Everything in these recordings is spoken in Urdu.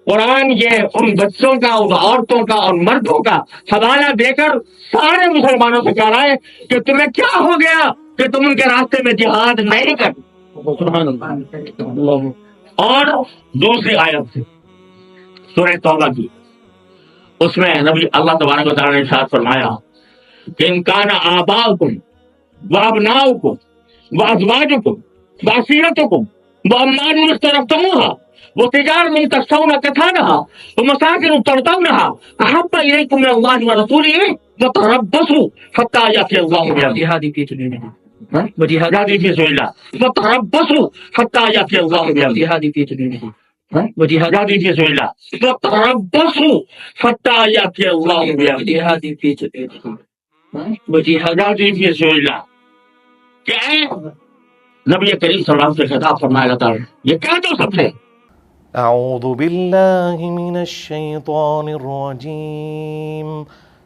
قرآن یہ ان بچوں کا، ان عورتوں کا اور مردوں کا حوالہ دے کر سارے مسلمانوں سے کہہ رہا ہے کہ تمہیں کیا ہو گیا کہ تم ان کے راستے میں جہاد نہیں کرتے. سبحان اللہ. اور دوسری آیت سے سورہ توبہ کی، اس میں نبی اللہ تبارک و تعالیٰ نے ارشاد فرمایا کہ ان کان آباؤکم وابناؤکم وازواجکم وعشیرتکم واموال اقترفتموها وتجارة تخشون كسادها ومساكن ترضونها أحب إليكم من الله ورسوله فتربصوا حتى يأتي الله بأمره. جهاد في سبيل الله وجهاد في سبيل الله فتربصوا حتى يأتي الله بأمره. جهاد في سبيل الله وجهاد في سبيل الله فتربصوا حتى يأتي الله بأمره. جهاد في سبيل الله وجهاد في سبيل الله. کیا ہے نبی کریم صلی اللہ علیہ وسلم سے خطاب فرمایا جاتا ہے، یہ کہہ دو سب سے. اعوذ باللہ من الشیطان الرجیم،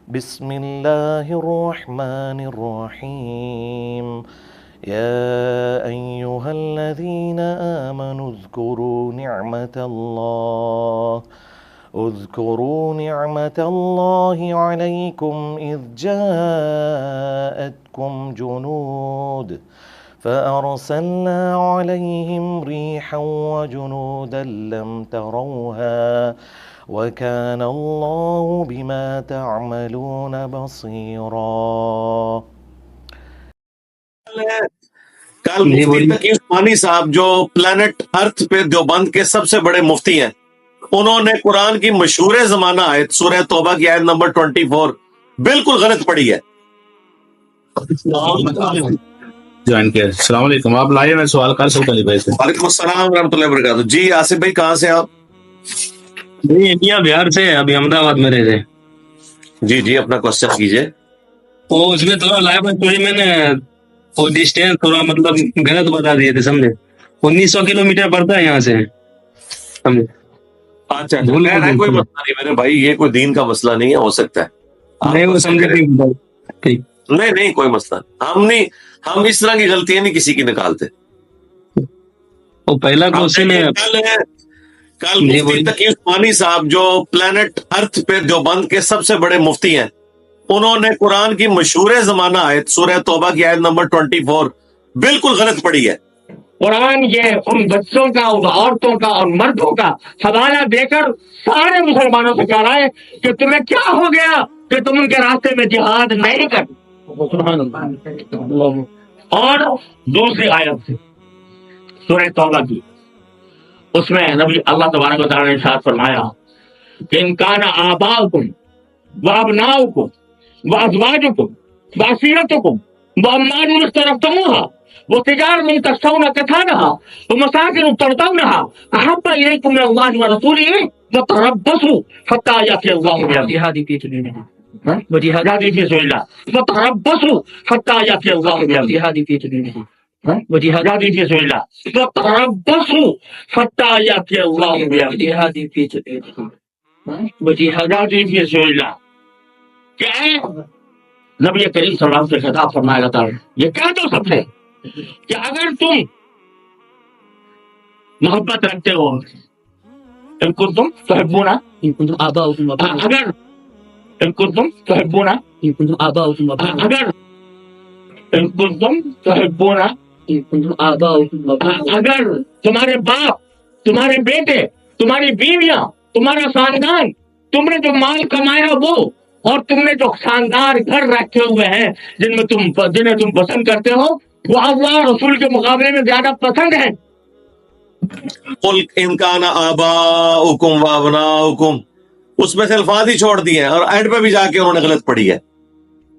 بسم اللہ الرحمن الرحیم، یا ایہا الذین آمنوا اذکروا نعمت اللہ علیکم اذ جاءتکم جنود فأرسلنا عليهم ريحا وجنودا لم تروها وكان الله بما تعملون بصيرا. کل مفتی تقی عثمانی صاحب جو پلانٹ ارتھ پہ دیوبند کے سب سے بڑے مفتی ہیں، انہوں نے قرآن کی مشہور زمانہ آیت سورہ توبہ کی آیت نمبر 24 بالکل غلط پڑھی ہے. جوائن کیا. السلام علیکم. آپ لائیے، میں سوال کر سکتا ہوں بھائی سے. وعلیکم السلام ورحمۃ اللہ وبرکاتہ. جی آصف بھائی کہاں سے آپ؟ انڈیا بہار سے، ابھی احمد آباد میں رہتے. جی جی اپنا کوشچن کیجیے. وہ اس میں تھوڑا لائب تھوڑی میں نے وہ ڈسٹینس تھوڑا مطلب غلط بتا دیے تھے، سمجھے. 1900 کلومیٹر پڑتا ہے یہاں سے، سمجھے. اچھا کوئی مسئلہ نہیں میرے بھائی، یہ کوئی دین کا مسئلہ نہیں ہے، ہو سکتا ہے نہیں وہ سمجھے. ٹھیک نہیں کوئی مسئلہ نہیں. ہم اس طرح کی غلطیاں نہیں کسی کی نکالتے. وہ پہلا کوشچن ہے. کل مفتی تقی عثمانی صاحب جو پلانٹ ارتھ پہ دیوبند کے سب سے بڑے مفتی ہیں، انہوں نے قرآن کی مشہور زمانہ آیت سورہ توبہ کی آیت نمبر 24 بالکل غلط پڑھی ہے. قرآن یہ ان بچوں کا، ان عورتوں کا اور مردوں کا حوالہ دے کر سارے مسلمانوں سے کہہ رہا ہے کہ تمہیں کیا ہو گیا کہ تم ان کے راستے میں جہاد نہیں کرتے. سبحان اللہ. اور دوسری آیت سے سورہ توبہ کی، اس میں نبی اللہ تبارک و تعالیٰ نے ارشاد فرمایا کہ ان کان آباؤکم وابناؤکم وازواجکم وعشیرتکم واموال اقترفتموها وتجارة تخشون كسادها ومساكن ترضونها أحب إليكم من الله ورسوله فتربصوا حتى يأتي الله بأمره. جهاد في سبيل الله وجهاد في سبيل الله فتربصوا حتى يأتي الله بأمره. جهاد في سبيل الله وجهاد في سبيل الله فتربصوا حتى يأتي الله بأمره. جهاد في سبيل الله وجهاد في سبيل الله. کیا ہے نبی کریم صلی اللہ علیہ وسلم سے خطاب فرمایا جاتا ہے، یہ کہہ دو سب سے کہ اگر تم محبت رکھتے ہو، ان کنتم تحبون آباؤکم اگر ان کنتم تحبون آباؤکم اگر ان کنتم تحبون آباؤکم اگر تمہارے باپ، تمہارے بیٹے، تمہاری بیویاں، تمہارا خاندان، تم نے جو مال کمایا وہ، اور تم نے جو شاندار گھر رکھے ہوئے ہیں جنہیں تم پسند کرتے ہو، وہ اللہ رسول کے مقابلے میں زیادہ پسند ہے. قل ان کان آباؤکم وابناؤکم، اس میں سے الفاظ ہی چھوڑ دیے ہیں اور اینڈ پہ بھی جا کے انہوں نے غلط پڑھی ہے.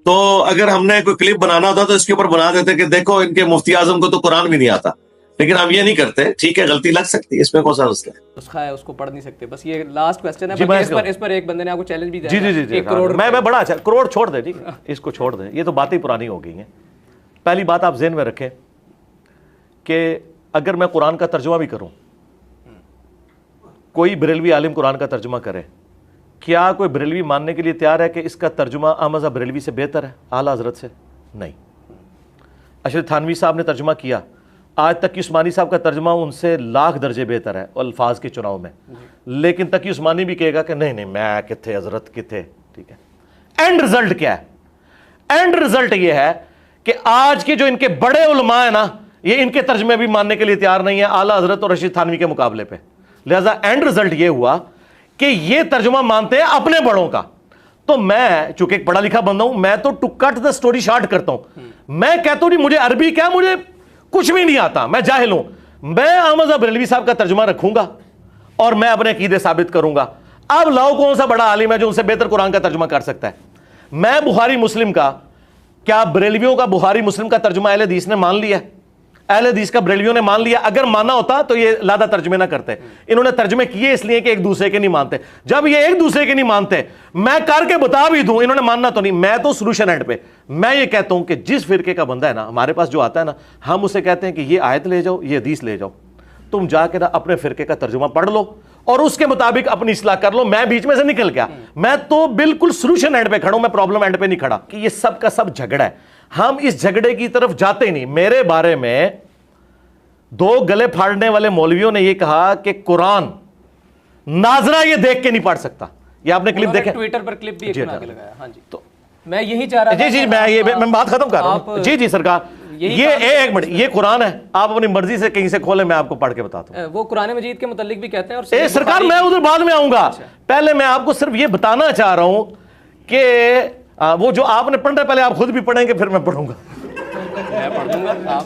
تو اگر ہم نے کوئی کلپ بنانا ہوتا تو اس کے اوپر بنا دیتے کہ دیکھو ان کے مفتی اعظم کو تو قرآن بھی نہیں آتا، لیکن ہم یہ نہیں کرتے. ٹھیک ہے غلطی لگ سکتی ہے، اس میں کون سا مسئلہ ہے. نسخہ ہے اس کو پڑھ نہیں سکتے. بس یہ لاسٹ کوسچن ہے، اس پر ایک بندے نے آپ کو چیلنج بھی دیا. جی میں بڑا اچھا کروڑ چھوڑ دیں. ٹھیک ہے اس کو چھوڑ دیں، یہ تو باتیں پرانی ہو گئی ہیں. پہلی بات آپ ذہن میں رکھیں کہ اگر میں قرآن کا ترجمہ بھی کروں، کوئی بریلوی عالم قرآن کا ترجمہ کرے، کیا کوئی بریلوی ماننے کے لیے تیار ہے کہ اس کا ترجمہ احمد بریلوی سے بہتر ہے، اعلیٰ حضرت سے؟ نہیں. اشرف تھانوی صاحب نے ترجمہ کیا، آج تقی عثمانی صاحب کا ترجمہ ان سے لاکھ درجے بہتر ہے الفاظ کے چناؤ میں، لیکن تقی عثمانی بھی کہے گا کہ نہیں میں کتھے حضرت کتھے. ٹھیک ہے، اینڈ رزلٹ کیا ہے؟ اینڈ رزلٹ یہ ہے کہ آج کے جو ان کے بڑے علماء ہیں نا، یہ ان کے ترجمے بھی ماننے کے لیے تیار نہیں ہے اعلیٰ حضرت اور رشید تھانوی کے مقابلے پہ. لہذا اینڈ رزلٹ یہ ہوا کہ یہ ترجمہ مانتے ہیں اپنے بڑوں کا. تو میں چونکہ ایک پڑھا لکھا بندہ ہوں، میں تو to cut the story short کرتا ہوں. میں کہتا ہوں نہیں مجھے عربی کیا، مجھے کچھ بھی نہیں آتا، میں جاہل ہوں. میں احمد صاحب بریلوی صاحب کا ترجمہ رکھوں گا اور میں اپنے عقیدے ثابت کروں گا. اب لاؤ کون سا بڑا عالم ہے جو ان سے بہتر قرآن کا ترجمہ کر سکتا ہے؟ میں بخاری مسلم کا، کیا بریلویوں کا بخاری مسلم کا ترجمہ اہل حدیث نے مان لیا؟ اہل حدیث کا بریلویوں نے مان لیا؟ اگر مانا ہوتا تو یہ لادہ ترجمے نہ کرتے. انہوں نے ترجمے کیے اس لیے کہ ایک دوسرے کے نہیں مانتے. جب یہ ایک دوسرے کے نہیں مانتے، میں کر کے بتا بھی دوں، انہوں نے ماننا تو نہیں. میں تو سولوشن اینڈ پہ میں یہ کہتا ہوں کہ جس فرقے کا بندہ ہے نا ہمارے پاس جو آتا ہے نا، ہم اسے کہتے ہیں کہ یہ آیت لے جاؤ، یہ حدیث لے جاؤ، تم جا کے نا اپنے فرقے کا ترجمہ پڑھ لو اور اس کے مطابق اپنی اصلاح کر لو. میں بیچ میں سے نکل گیا، میں تو بالکل سولوشن اینڈ پہ کھڑا ہوں، میں پرابلم اینڈ پہ نہیں کھڑا کہ یہ سب کا سب جھگڑا ہے. ہم اس جھگڑے کی طرف جاتے نہیں. میرے بارے میں دو گلے پھاڑنے والے مولویوں نے یہ کہا کہ قرآن ناظرہ یہ دیکھ کے نہیں پڑھ سکتا. یہ آپ نے کلپ دیکھا ٹویٹر پر کلپ بھی ایک بنا کے لگایا. ہاں جی، تو میں یہی چاہ رہا تھا. جی میں بات ختم کر رہا ہوں. جی سرکار، یہ ایک منٹ، یہ قرآن ہے، آپ اپنی مرضی سے کہیں سے کھولیں، میں آپ کو پڑھ کے بتاتا ہوں. وہ قرآن مجید کے متعلق بھی کہتے ہیں. اور سرکار میں ادھر بعد میں آؤں گا، پہلے میں آپ کو صرف یہ بتانا چاہ رہا ہوں کہ وہ جو آپ نے پڑھنا ہے پہلے آپ خود بھی پڑھیں گے، پھر میں پڑھوں گا. میں پڑھ دوں گا.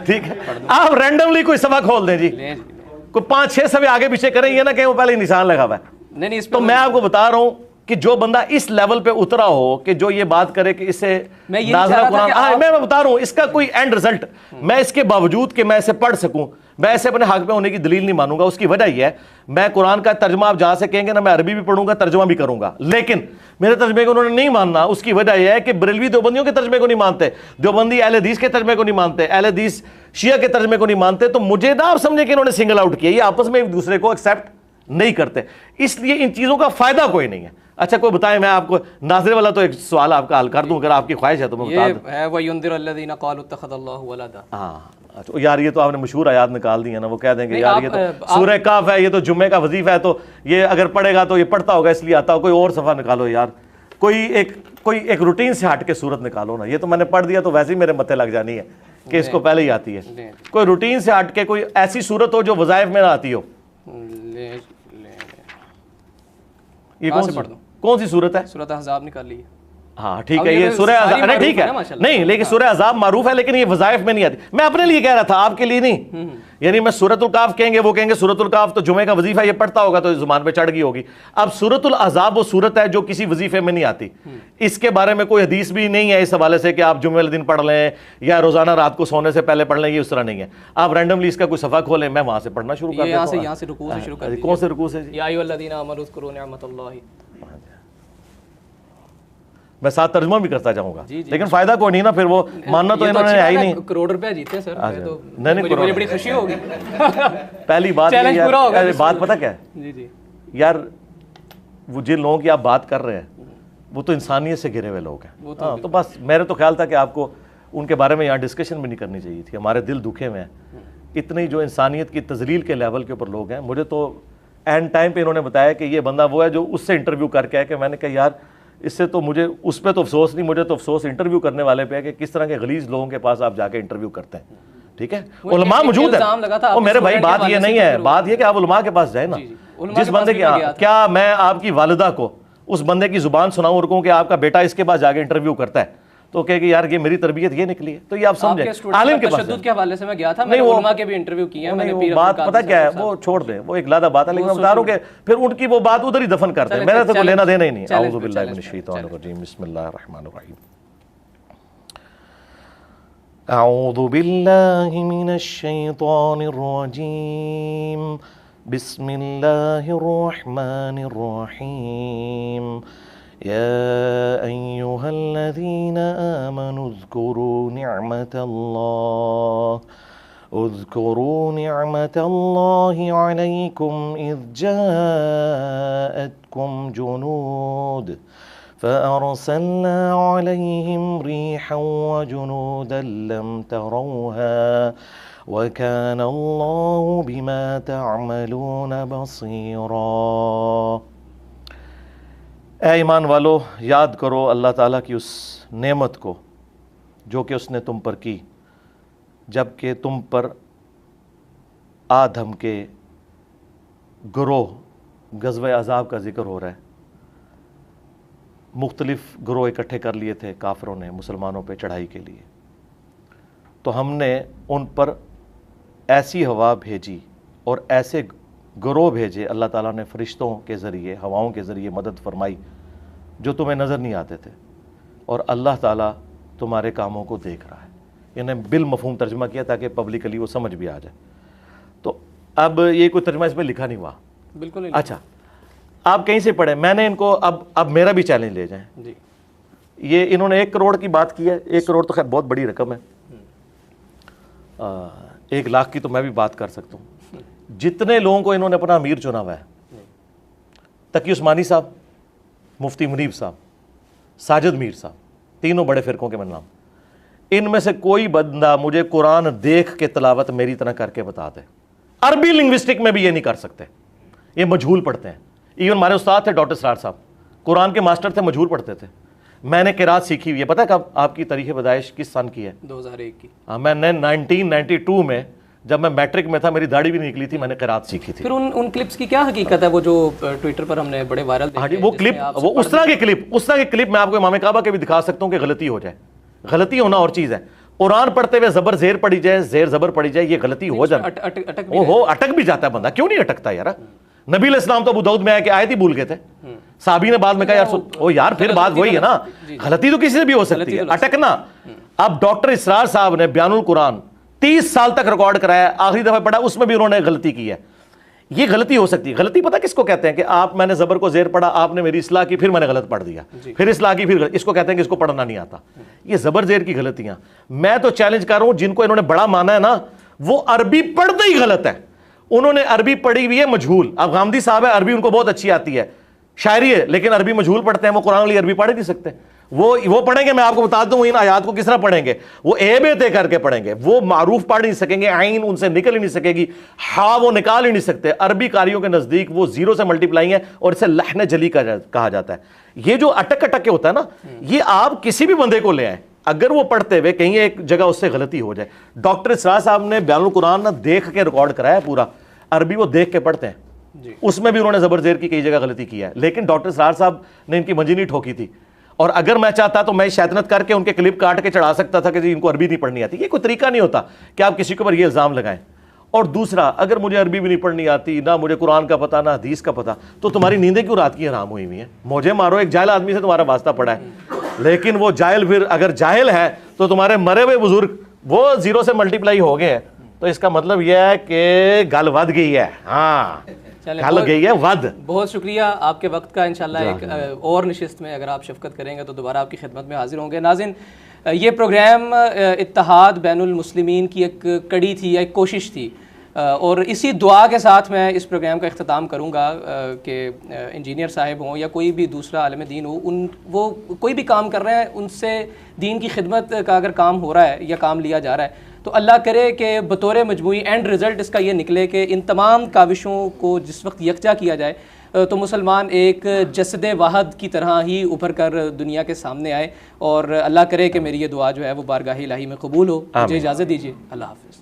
ٹھیک ہے، آپ رینڈملی کوئی صفحہ کھول دیں. جی کوئی 5-6 صفحے آگے پیچھے کریں، یہ نہ کہ وہ پہلے نشان لگا ہوا ہے. نہیں، تو میں آپ کو بتا رہا ہوں کہ جو بندہ اس لیول پہ اترا ہو کہ جو یہ بات کرے کہ اسے ناظرہ قرآن، میں بتا رہا ہوں اس کا کوئی اینڈ رزلٹ، میں اس کے باوجود کہ میں اسے پڑھ سکوں، میں ایسے اپنے حق پہ ہونے کی دلیل نہیں مانوں گا. اس کی وجہ یہ ہے، میں قرآن کا ترجمہ آپ جہاں سے کہیں گے نا، میں عربی بھی پڑھوں گا، ترجمہ بھی کروں گا، لیکن میرے ترجمے کو انہوں نے نہیں ماننا. اس کی وجہ یہ ہے کہ بریلوی دیوبندیوں کے ترجمے کو نہیں مانتے، دیوبندی اہل حدیث کے ترجمے کو نہیں مانتے، اہل حدیث شیعہ کے ترجمے کو نہیں مانتے. تو مجھے نہ آپ سمجھے کہ انہوں نے سنگل آؤٹ کیا، یہ آپس میں ایک دوسرے کو ایکسیپٹ نہیں کرتے، اس لیے ان چیزوں کا فائدہ کوئی نہیں ہے. اچھا کوئی بتائیں، میں آپ کو ناظر والا تو ایک سوال آپ کا حل کر دوں اگر آپ کی خواہش ہے تو میں بتا دوں. یہ ہے وَيُنذِرَ الَّذِينَ قَالُوا اتَّخَذَ اللَّهُ وَلَدًا. ہاں اچھا یار، یہ تو آپ نے مشہور آیات نکال دی ہے نا، وہ کہہ دیں گے یار یہ تو سورہ کاف ہے، یہ تو جمعے کا وظیفہ ہے، تو یہ اگر پڑھے گا تو یہ پڑھتا ہوگا اس لیے آتا ہو. کوئی اور صفحہ نکالو یار، کوئی ایک روٹین سے ہٹ کے صورت نکالو نا. یہ تو میں نے پڑھ دیا تو ویسے ہی میرے متھے لگ جانی ہے کہ اس کو پہلے ہی آتی ہے. کوئی روٹین سے ہٹ کے کوئی ایسی صورت ہو جو وظائف میں نہ آتی ہو. یہ کون سی صورت ہے؟ سورۃ احزاب نکال لی. ہاں ٹھیک ہے، یہ سورہ احزاب نہیں ٹھیک ہے نہیں، لیکن سورہ احزاب معروف ہے، لیکن یہ وظائف میں نہیں آتی. میں اپنے لیے کہہ رہا تھا، آپ کے لیے نہیں. یعنی میں سورۃ الکاف کہیں گے، وہ کہیں گے سورۃ الکاف تو جمعے کا وظیفہ یہ پڑھتا ہوگا تو زبان پہ چڑھ گئی ہوگی. اب سورۃ الاحزاب وہ صورت ہے جو کسی وظیفے میں نہیں آتی. اس کے بارے میں کوئی حدیث بھی نہیں ہے اس حوالے سے کہ آپ جمعے والے دن پڑھ لیں یا روزانہ رات کو سونے سے پہلے پڑھ لیں، یہ اس طرح نہیں ہے. آپ رینڈملی اس کا کوئی صفحہ کھولیں، میں وہاں سے پڑھنا شروع کر دیتا ہوں. یہاں سے رکوع سے شروع کر دیجیے. کون سے رکوع سے؟ یا ایھا الذین آمنوا اذکروا نعمت اللہ. میں ساتھ ترجمہ بھی کرتا جاؤں گا، لیکن فائدہ کوئی نہیں نا، پھر وہ ماننا تو انہوں نے ہے ہی نہیں. کروڑ روپے جیتے سر، نہیں مجھے بڑی خوشی ہوگی. پہلی بات بات پتہ کیا ہے جی یار، وہ جن لوگوں کی آپ بات کر رہے ہیں وہ تو انسانیت سے گھرے ہوئے لوگ ہیں. تو بس میرے تو خیال تھا کہ آپ کو ان کے بارے میں یہاں ڈسکشن بھی نہیں کرنی چاہیے تھی. ہمارے دل دکھے ہوئے ہیں، اتنی جو انسانیت کی تذلیل کے لیول کے اوپر لوگ ہیں. مجھے تو اینڈ ٹائم پہ انہوں نے بتایا کہ یہ بندہ وہ ہے جو اس سے انٹرویو کر کے ہے، کہ میں نے کہا یار اس سے تو مجھے اس پہ تو افسوس نہیں، مجھے تو افسوس انٹرویو کرنے والے پہ ہے کہ کس طرح کے غلیظ لوگوں کے پاس آپ جا کے انٹرویو کرتے ہیں. ٹھیک ہے، علماء موجود ہیں. وہ میرے بھائی بات یہ نہیں ہے، بات یہ کہ آپ علماء کے پاس جائیں نا. جس بندے کی کیا میں آپ کی والدہ کو اس بندے کی زبان سناؤں اور کہوں کہ آپ کا بیٹا اس کے پاس جا کے انٹرویو کرتا ہے تو کہے کہ یار یہ میری تربیت یہ نکلی ہے، تو یہ آپ سمجھیں. عالم کے پاس تشدد کے حوالے سے میں گیا تھا، میں نے علماء کے بھی انٹرویو کیے ہیں. میں نے بات پتہ کیا ہے، وہ چھوڑ دیں، وہ ایک علیحدہ بات ہے، لیکن میں بتا رہا ہوں کہ پھر ان کی وہ بات ادھر ہی دفن کرتے ہیں. میرا تو کوئی لینا دینا ہی نہیں. اعوذ باللہ من الشیطان الرجیم، بسم اللہ الرحمن الرحیم. اعوذ باللہ من الشیطان الرجیم، بسم اللہ الرحمن الرحیم. يا أيها الذين آمنوا اذكروا نعمة الله عليكم إذ جاءتكم جنود فأرسلنا عليهم ريحا وجنودا لم تروها وكان الله بما تعملون بصيرا۔ اے ایمان والو، یاد کرو اللہ تعالیٰ کی اس نعمت کو جو کہ اس نے تم پر کی جب کہ تم پر آدم کے گروہ غزوہ احزاب کا ذکر ہو رہا ہے۔ مختلف گروہ اکٹھے کر لیے تھے کافروں نے مسلمانوں پہ چڑھائی کے لیے، تو ہم نے ان پر ایسی ہوا بھیجی اور ایسے گروہ بھیجے، اللہ تعالیٰ نے فرشتوں کے ذریعے، ہواؤں کے ذریعے مدد فرمائی جو تمہیں نظر نہیں آتے تھے، اور اللہ تعالیٰ تمہارے کاموں کو دیکھ رہا ہے۔ انہیں بالمفہوم ترجمہ کیا تاکہ پبلکلی وہ سمجھ بھی آ جائے۔ تو اب یہ کوئی ترجمہ اس میں لکھا نہیں ہوا، بالکل نہیں۔ اچھا آپ کہیں سے پڑھیں، میں نے ان کو اب میرا بھی چیلنج لے جائیں۔ جی یہ انہوں نے 1 کروڑ کی بات کی ہے، 1 کروڑ تو خیر بہت بڑی رقم ہے، 1 لاکھ کی تو میں بھی بات کر سکتا ہوں۔ جتنے لوگوں کو انہوں نے اپنا امیر چنا ہوا ہے، تقی عثمانی صاحب، مفتی منیب صاحب، ساجد میر صاحب، تینوں بڑے فرقوں کے نام، ان میں سے کوئی بندہ مجھے قرآن دیکھ کے تلاوت میری طرح کر کے بتا دے۔ عربی لنگوسٹک میں بھی یہ نہیں کر سکتے، یہ مجہول پڑھتے ہیں۔ ایون ہمارے استاد تھے ڈاکٹر سرار صاحب، قرآن کے ماسٹر تھے، مجہول پڑھتے تھے۔ میں نے قرات سیکھی ہوئی ہے، پتہ کب آپ کی تاریخ پیدائش کس سن کی ہے؟ 2001 کی۔ ہاں، میں نے 1992 میں جب میں میٹرک میں تھا، میری داڑھی بھی نہیں نکلی تھی، میں نے قرات سیکھی تھی۔ پھر ان کلپس کی کیا حقیقت ہے وہ جو ٹویٹر پر ہم نے بڑے وائرل دیکھے؟ ہاں جی، وہ کلپ، وہ اس طرح کے کلپ میں آپ کو امام کعبہ کے بھی دکھا سکتا ہوں کہ غلطی ہو جائے۔ غلطی ہونا اور چیز ہے، قرآن پڑھتے ہوئے زبر زیر پڑھی جائے، زیر زبر پڑھی جائے، یہ غلطی ہو جائے، اٹک بھی جاتا ہے بندہ۔ کیوں نہیں اٹکتا یار؟ نبی علیہ السلام تو ابو داؤد میں آیا کہ آیت ہی بھول گئے تھے، صحابی نے بعد میں کہا یار پھر بات وہی ہے نا، غلطی تو کسی سے بھی ہو سکتی ہے، اٹکنا۔ اب ڈاکٹر اسرار صاحب نے بیان القرآن 30 سال تک ریکارڈ کرایا، آخری دفعہ پڑھا اس میں بھی انہوں نے غلطی کی ہے۔ یہ غلطی ہو سکتی ہے۔ غلطی پتہ کس کو کہتے ہیں؟ کہ میں نے زبر کو زیر پڑھا، آپ نے میری اصلاح کی، پھر میں نے غلط پڑھ دیا، پھر اصلاح کی، پھر اس کو کہتے ہیں کہ اس کو پڑھنا نہیں آتا۔ یہ زبر زیر کی غلطیاں۔ میں تو چیلنج کر رہا ہوں، جن کو انہوں نے بڑا مانا ہے نا، وہ عربی پڑھتے ہی غلط ہے۔ انہوں نے عربی پڑھی ہوئی ہے مجہول۔ اب غامدی صاحب ہے، عربی ان کو بہت اچھی آتی ہے، شاعری ہے، لیکن عربی مجہول پڑھتے ہیں، وہ قرآن والی عربی پڑھ نہیں سکتے۔ وہ پڑھیں گے، میں آپ کو بتا دوں ان آیات کو کس طرح پڑھیں گے، وہ اے بے تے کر کے پڑھیں گے، وہ معروف پڑھ نہیں سکیں گے، عین ان سے نکل ہی نہیں سکے گی، ہاں وہ نکال ہی نہیں سکتے۔ عربی قاریوں کے نزدیک وہ 0 سے ملٹیپلائی ہے، اور اسے لحن جلی کہا جاتا ہے۔ یہ جو اٹک اٹک کے ہوتا ہے نا، یہ آپ کسی بھی بندے کو لے آئیں، اگر وہ پڑھتے ہوئے کہیں ایک جگہ اس سے غلطی ہو جائے۔ ڈاکٹر اسرار صاحب نے بیان القرآن نہ دیکھ کے ریکارڈ کرایا ہے پورا، عربی وہ دیکھ کے پڑھتے ہیں، اس میں بھی انہوں نے زبر زیر کی کئی جگہ غلطی کی ہے، لیکن ڈاکٹر اسرار صاحب نے ان کی منجی نہیں ٹھوکی تھی۔ اور اگر میں چاہتا تو میں شیطنت کر کے ان کے کلپ کاٹ کے چڑھا سکتا تھا کہ جی ان کو عربی نہیں پڑھنی آتی۔ یہ کوئی طریقہ نہیں ہوتا کہ آپ کسی کے اوپر یہ الزام لگائیں۔ اور دوسرا، اگر مجھے عربی بھی نہیں پڑھنی آتی، نہ مجھے قرآن کا پتہ، نہ حدیث کا پتہ، تو تمہاری نیندیں کیوں رات کی حرام ہوئی ہوئی ہیں؟ موجے مارو، ایک جاہل آدمی سے تمہارا واسطہ پڑا ہے، لیکن وہ جاہل پھر اگر جاہل ہے تو تمہارے مرے ہوئے بزرگ وہ 0 سے ملٹیپلائی ہو گئے ہیں، تو اس کا مطلب یہ ہے کہ گل ود گئی ہے۔ ہاں گل گئی ہے ود۔ بہت شکریہ آپ کے وقت کا۔ انشاءاللہ ایک اور نشست میں اگر آپ شفقت کریں گے تو دوبارہ آپ کی خدمت میں حاضر ہوں گے۔ ناظرین، یہ پروگرام اتحاد بین المسلمین کی ایک کڑی تھی، ایک کوشش تھی، اور اسی دعا کے ساتھ میں اس پروگرام کا اختتام کروں گا کہ انجینئر صاحب ہوں یا کوئی بھی دوسرا عالم دین ہو، وہ کوئی بھی کام کر رہے ہیں، ان سے دین کی خدمت کا اگر کام ہو رہا ہے یا کام لیا جا رہا ہے، تو اللہ کرے کہ بطور مجموعی اینڈ رزلٹ اس کا یہ نکلے کہ ان تمام کاوشوں کو جس وقت یکجا کیا جائے تو مسلمان ایک جسد واحد کی طرح ہی ابھر کر دنیا کے سامنے آئے، اور اللہ کرے کہ میری یہ دعا جو ہے وہ بارگاہ الہی میں قبول ہو۔ مجھے اجازت دیجیے، اللہ حافظ۔